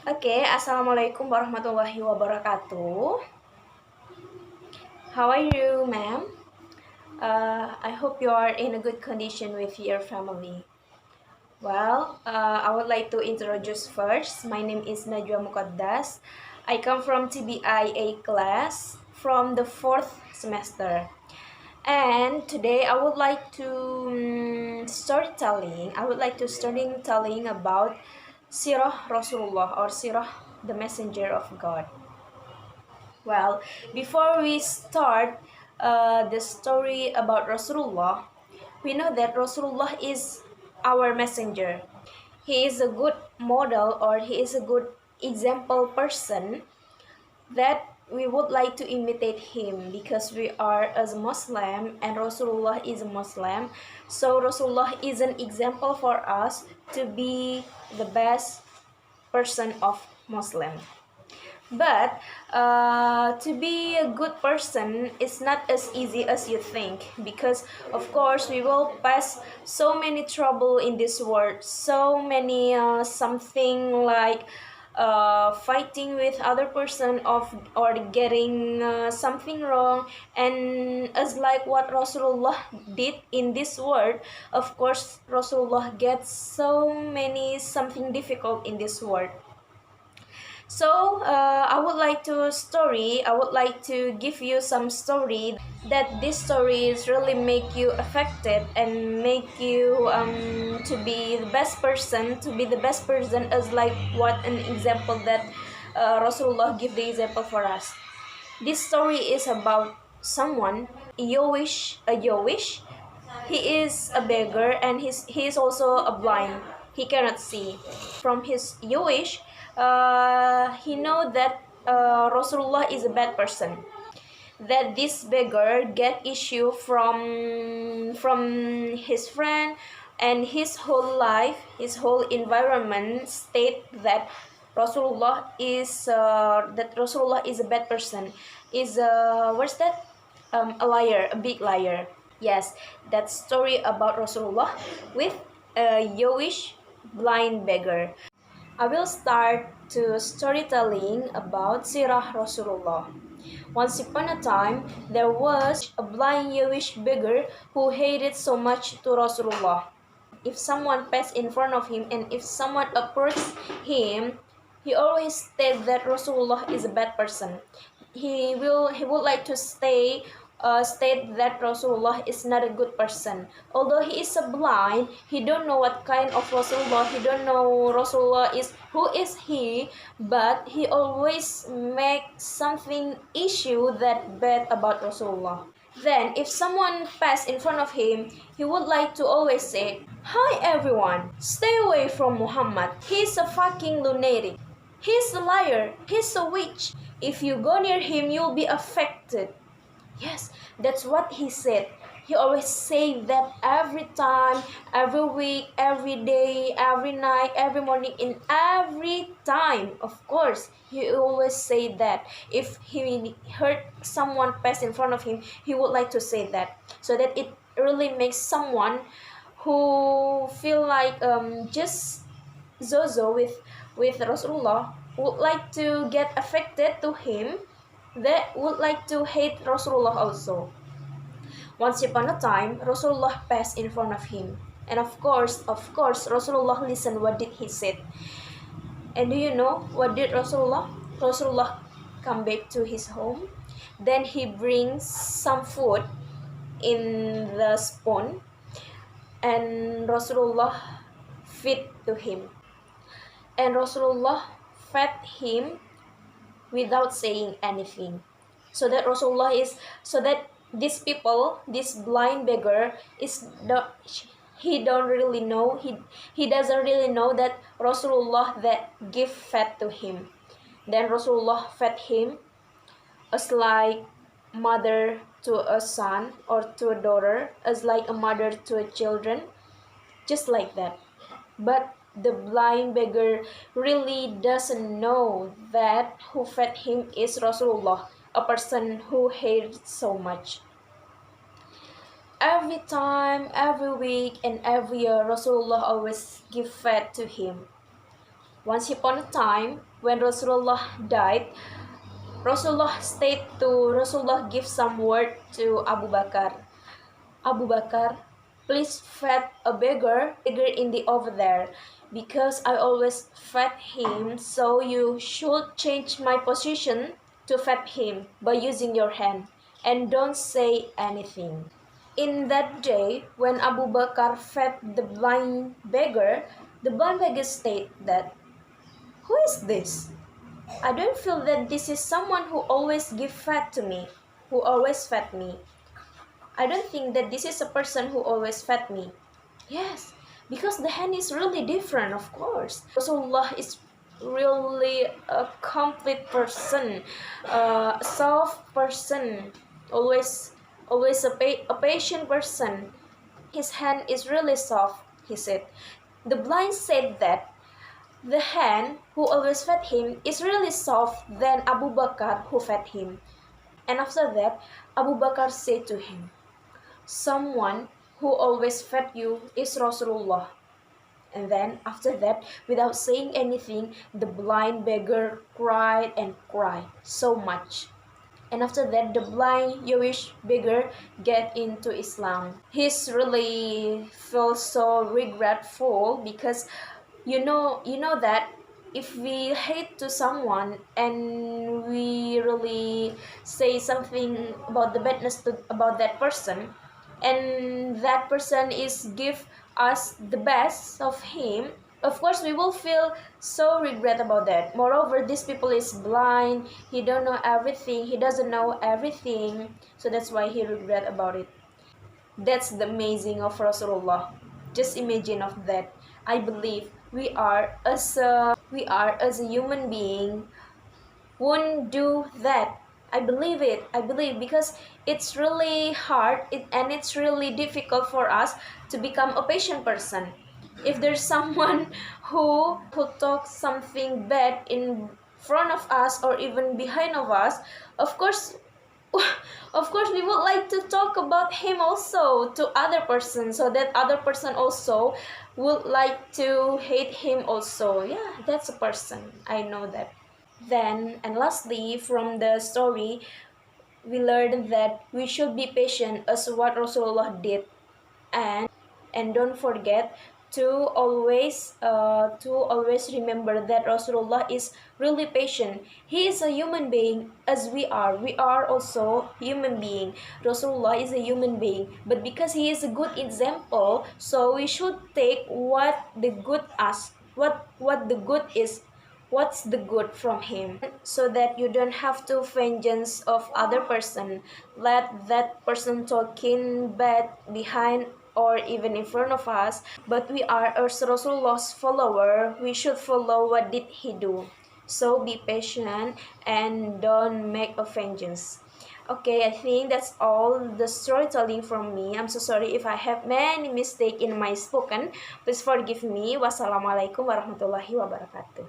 Okay, Assalamualaikum warahmatullahi wabarakatuh. How are you, ma'am? I hope you are in a good condition with your family. Well, I would like to introduce first. My name is Najwa Mukaddas. I come from TBIA class from the 4th semester. And today I would like to storytelling. I would like to storytelling about Sirah Rasulullah or Sirah the Messenger of God. Well, before we start the story about Rasulullah, we know that Rasulullah is our messenger. He is a good model or he is a good example person that we would like to imitate him because we are as Muslim and Rasulullah is a Muslim. So Rasulullah is an example for us to be the best person of Muslim. But to be a good person is not as easy as you think, because of course we will pass so many trouble in this world, so many something like fighting with other person of or getting something wrong, and as like what Rasulullah did in this world. Of course Rasulullah gets so many something difficult in this world. So I would like to give you some story that this stories really make you affected and make you to be the best person, as like what an example that Rasulullah give the example for us. This story is about someone, Yowish. He is a beggar and he is also a blind. He cannot see. From his Yowish, he know that Rasulullah is a bad person. That this beggar get issue from his friend, and his whole life, his whole environment state that Rasulullah is a bad person. Is what's that? A liar, a big liar. Yes, that story about Rasulullah with a Jewish blind beggar. I will start to storytelling about Sirah Rasulullah. Once upon a time, there was a blind Jewish beggar who hated so much to Rasulullah. If someone passed in front of him and if someone approached him, he always said that Rasulullah is a bad person. He would like to state that Rasulullah is not a good person. Although he is a blind, he don't know what kind of Rasulullah. He don't know Rasulullah is who is he, but he always make something issue that bad about Rasulullah. Then, if someone passed in front of him, he would like to always say, "Hi everyone, stay away from Muhammad. He's a fucking lunatic. He's a liar. He's a witch. If you go near him, you'll be affected." Yes, that's what he said. He always say that every time, every week, every day, every night, every morning, in every time. Of course, he always say that. If he heard someone pass in front of him, he would like to say that, so that it really makes someone who feel like just Zozo with Rasulullah would like to get affected to him, that would like to hate Rasulullah also. Once upon a time, Rasulullah passed in front of him. And of course, Rasulullah listened what did he said. And do you know what did Rasulullah? Rasulullah come back to his home. Then he brings some food in the spoon. And Rasulullah feed to him. And Rasulullah fed him without saying anything. So that these people, this blind beggar he don't really know, he doesn't really know that Rasulullah that give fed to him. Then Rasulullah fed him as like mother to a son or to a daughter, as like a mother to a children, just like that. But the blind beggar really doesn't know that who fed him is Rasulullah, a person who hated so much. Every time, every week, and every year, Rasulullah always give fed to him. Once upon a time, when Rasulullah died, Rasulullah stayed to Rasulullah give some word to Abu Bakar. Abu Bakar, please feed a beggar in the over there, because I always fed him, so you should change my position to feed him by using your hand, and don't say anything. In that day, when Abu Bakar fed the blind beggar said that, who is this? I don't feel that this is someone who always give fed to me, who always fed me. I don't think that this is a person who always fed me. Yes, because the hand is really different, of course. Rasulullah is really a complete person, a soft person, always a patient person. His hand is really soft, he said. The blind said that the hand who always fed him is really soft than Abu Bakar who fed him. And after that, Abu Bakar said to him, someone who always fed you is Rasulullah. And then after that, without saying anything, the blind beggar cried and cried so much. And after that, the blind Jewish beggar get into Islam. He's really feels so regretful, because you know that if we hate to someone and we really say something about the badness about that person, and that person is give us the best of him, of course we will feel so regret about that. Moreover, this people is blind, he don't know everything, he doesn't know everything, so that's why he regret about it. That's the amazing of Rasulullah. Just imagine of that. I believe we are as a human being won't do that. I believe it. I believe, because it's really hard and it's really difficult for us to become a patient person. If there's someone who talks something bad in front of us or even behind of us, of course we would like to talk about him also to other person, so that other person also would like to hate him also. Yeah, that's a person, I know that. Then, and lastly, from the story, we learned that we should be patient as what Rasulullah did, and don't forget to always remember that Rasulullah is really patient. He is a human being as we are. We are also human being. Rasulullah is a human being, but because he is a good example, so we should take what the good as what the good is, what's the good from him, so that you don't have to vengeance of other person, let that person talking bad behind or even in front of us. But we are as Rasulullah's follower, we should follow what did he do. So be patient and don't make a vengeance. Okay, I think that's all the storytelling from me. I'm so sorry if I have many mistakes in my spoken. Please forgive me. Wassalamualaikum warahmatullahi wabarakatuh.